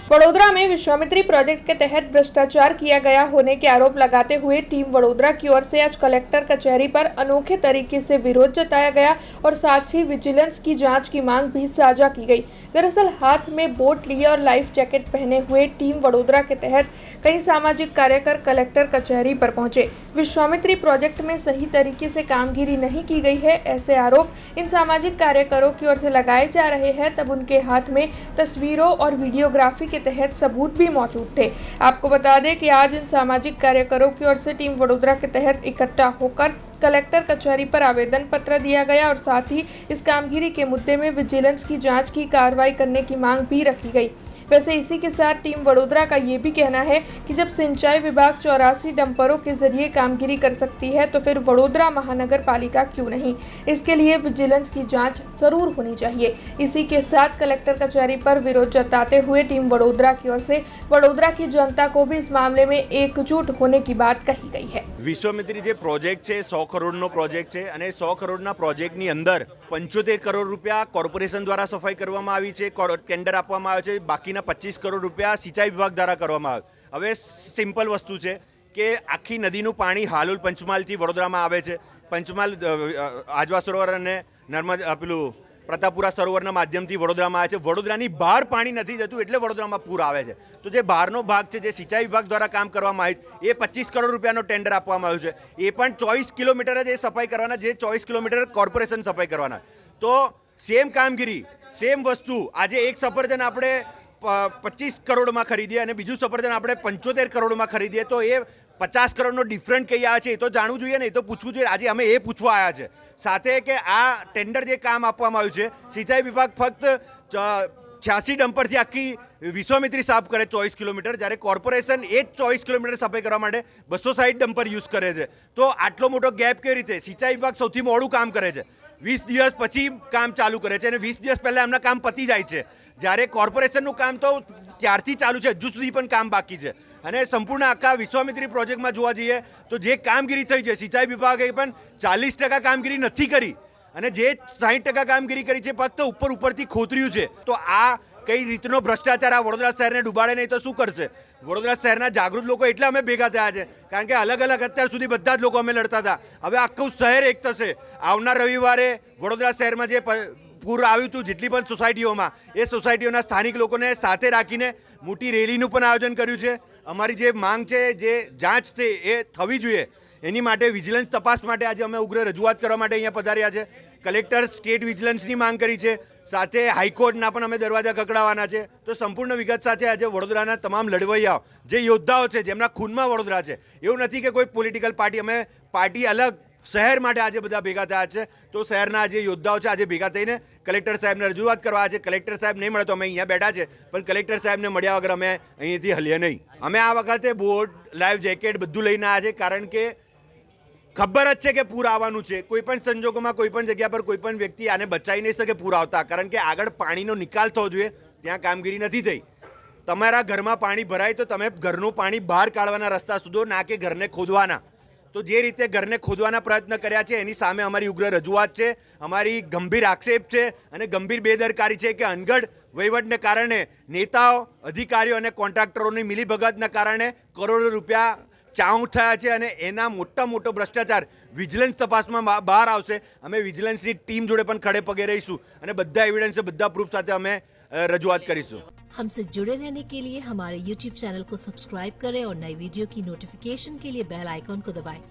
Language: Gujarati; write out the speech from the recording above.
वडोदरा में विश्वामित्री प्रोजेक्ट के तहत भ्रष्टाचार किया गया होने के आरोप लगाते हुए टीम वडोदरा की ओर से आज कलेक्टर कचहरी पर अनोखे तरीके से विरोध जताया गया और साथ ही विजिलेंस की जांच की मांग भी साझा की गई। दरअसल हाथ में बोट लिए और लाइफ जैकेट पहने हुए टीम वडोदरा के तहत कई सामाजिक कार्यकर कलेक्टर कचहरी पर पहुंचे। विश्वामित्री प्रोजेक्ट में सही तरीके से कामगिरी नहीं की गई है, ऐसे आरोप इन सामाजिक कार्यकरों की ओर से लगाए जा रहे हैं। तब उनके हाथ में तस्वीरों और वीडियोग्राफी के तहत सबूत भी मौजूद थे। आपको बता दें कि आज इन सामाजिक कार्यकरों की ओर से टीम वडोदरा के तहत इकट्ठा होकर कलेक्टर कचहरी पर आवेदन पत्र दिया गया और साथ ही इस कामगिरी के मुद्दे में विजिलेंस की जांच की कार्रवाई करने की मांग भी रखी गई। वैसे इसी के साथ टीम वडोदरा का ये भी कहना है कि जब सिंचाई विभाग 84 डंपरों के जरिए कामगिरी कर सकती है तो फिर वडोदरा महानगर पालिका क्यों नहीं। इसके लिए विजिलेंस की जांच जरूर होनी चाहिए। इसी के साथ कलेक्टर कचहरी पर विरोध जताते हुए टीम वडोदरा की ओर से वडोदरा की जनता को भी इस मामले में एकजुट होने की बात कही गई है। વિશ્વામિત્રી જે પ્રોજેક્ટ છે 100 કરોડનો પ્રોજેક્ટ છે અને 100 કરોડના પ્રોજેક્ટની અંદર 75 કરોડ રૂપિયા કોર્પોરેશન દ્વારા સફાઈ કરવામાં આવી છે, ટેન્ડર આપવામાં આવ્યો છે, બાકીના 25 કરોડ રૂપિયા સિંચાઈ વિભાગ દ્વારા કરવામાં આવ્યો। હવે સિમ્પલ વસ્તુ છે કે આખી નદીનું પાણી હાલોલ પંચમહાલથી વડોદરામાં આવે છે। પંચમહાલ આજવા સરોવર અને નર્મદા પેલું પ્રતાપપુરા સરોવરના માધ્યમથી વડોદરામાં આવે છે। વડોદરાની બહાર પાણી નથી જતું એટલે વડોદરામાં પૂર આવે છે। તો જે બહારનો ભાગ છે, જે સિંચાઈ વિભાગ દ્વારા કામ કરવામાં આવ્યું, એ 25 કરોડ રૂપિયાનો ટેન્ડર આપવામાં આવ્યું છે। એ પણ 24 કિલોમીટર જ એ સફાઈ કરવાના, જે 24 કિલોમીટર કોર્પોરેશન સફાઈ કરવાના। તો સેમ કામગીરી, સેમ વસ્તુ આજે એક સફરજન આપણે 25 કરોડમાં ખરીદીએ અને બીજું સફરજન આપણે 75 કરોડમાં ખરીદીએ તો એ 50 કરોડનો ડિફરન્ટ કઈ આવે છે એ તો જાણવું જોઈએ ને, એ તો પૂછવું જોઈએ। આજે અમે એ પૂછવા આવ્યા છે સાથે કે આ ટેન્ડર જે કામ આપવામાં આવ્યું છે, સિંચાઈ વિભાગ ફક્ત 86 ડમ્પરથી આખી વિશ્વામિત્રી સાફ કરે 24 કિલોમીટર, જ્યારે કોર્પોરેશન એ જ 24 કિલોમીટર સફાઈ કરવા માટે 260 ડમ્પર યુઝ કરે છે। તો આટલો મોટો ગેપ કેવી રીતે? સિંચાઈ વિભાગ સૌથી મોડું કામ કરે છે, 20 દિવસ પછી કામ ચાલુ કરે છે અને 20 દિવસ પહેલાં એમના કામ પતી જાય છે, જ્યારે કોર્પોરેશનનું કામ તો ત્યારથી ચાલુ છે, હજુ સુધી પણ કામ બાકી છે। અને સંપૂર્ણ આખા વિશ્વામિત્રી પ્રોજેક્ટમાં જોવા જઈએ તો જે કામગીરી થઈ છે, સિંચાઈ વિભાગે પણ 40% કામગીરી નથી કરી અને જે 60% કામગીરી કરી છે ફક્ત ઉપરથી ખોતર્યું છે। તો આ કઈ રીતનો ભ્રષ્ટાચાર આ વડોદરા શહેરને ડૂબાડે નહીં તો શું કરશે? વડોદરા શહેરના જાગૃત લોકો એટલે અમે ભેગા થયા છે, કારણ કે અલગ અલગ અત્યાર સુધી બધા જ લોકો અમે લડતા હતા, હવે આખું શહેર એક થશે। આવનાર રવિવારે વડોદરા શહેરમાં જે પૂર આવ્યું હતું, જેટલી પણ સોસાયટીઓમાં, એ સોસાયટીઓના સ્થાનિક લોકોને સાથે રાખીને મોટી રેલીનું પણ આયોજન કર્યું છે। અમારી જે માંગ છે, જે જાંચ છે એ થવી જોઈએ, એની માટે વિજિલન્સ તપાસ માટે આજે અમે ઉગ્ર રજૂઆત કરવા માટે અહીંયા પધાર્યા છે। કલેક્ટર સ્ટેટ વિજિલન્સની માંગ કરી છે, સાથે હાઈકોર્ટના પણ અમે દરવાજા ખખડાવવાના છે। તો સંપૂર્ણ વિગત સાથે આજે વડોદરાના તમામ લડવૈયાઓ, જે યોદ્ધાઓ છે, જેમના ખૂનમાં વડોદરા છે, એવું નથી કે કોઈ પોલિટિકલ પાર્ટી, અમે પાર્ટી અલગ શહેર માટે આજે બધા ભેગા થયા છે। તો શહેરના જે યોદ્ધાઓ છે આજે ભેગા થઈને કલેક્ટર સાહેબને રજૂઆત કરવા છે। કલેક્ટર સાહેબ નહીં મળે તો અમે અહીંયા બેઠા છે, પણ કલેક્ટર સાહેબને મળ્યા વગર અમે અહીંથી હલીએ નહીં। અમે આ વખતે બોટ, લાઈફ જેકેટ બધું લઈને આવ્યા છે, કારણ કે ખબર જ છે કે પૂર આવવાનું છે। કોઈ પણ સંજોગોમાં, કોઈ પણ જગ્યા પર કોઈ પણ વ્યક્તિ આને બચાવી નહીં શકે પૂર આવતા, કારણ કે આગળ પાણીનો નિકાલ થવો જોઈએ, ત્યાં કામગીરી નથી થઈ। તમારા ઘરમાં પાણી ભરાય તો તમે ઘરનું પાણી બહાર કાઢવાના રસ્તા શોધો, ના કે ઘરને ખોદવાના। તો જે રીતે ઘરને ખોદવાના પ્રયત્ન કર્યા છે એની સામે અમારી ઉગ્ર રજૂઆત છે, અમારી ગંભીર આક્ષેપ છે અને ગંભીર બેદરકારી છે કે અનગઢ વહીવટને કારણે, નેતાઓ, અધિકારીઓ અને કોન્ટ્રાક્ટરોની મિલીભગતના કારણે કરોડો રૂપિયા ચાઉં થયા છે અને એના મોટો ભ્રષ્ટાચાર વિજિલન્સ તપાસમાં બહાર આવશે। અમે વિજિલન્સની ટીમ જોડે પણ ખડે પગે રહીશું અને બધા એવિડન્સ, બધા પ્રૂફ સાથે અમે રજૂઆત કરીશું। हमसे जुड़े रहने के लिए हमारे YouTube चैनल को सब्सक्राइब करें और नई वीडियो की नोटिफिकेशन के लिए बेल आइकॉन को दबाएं।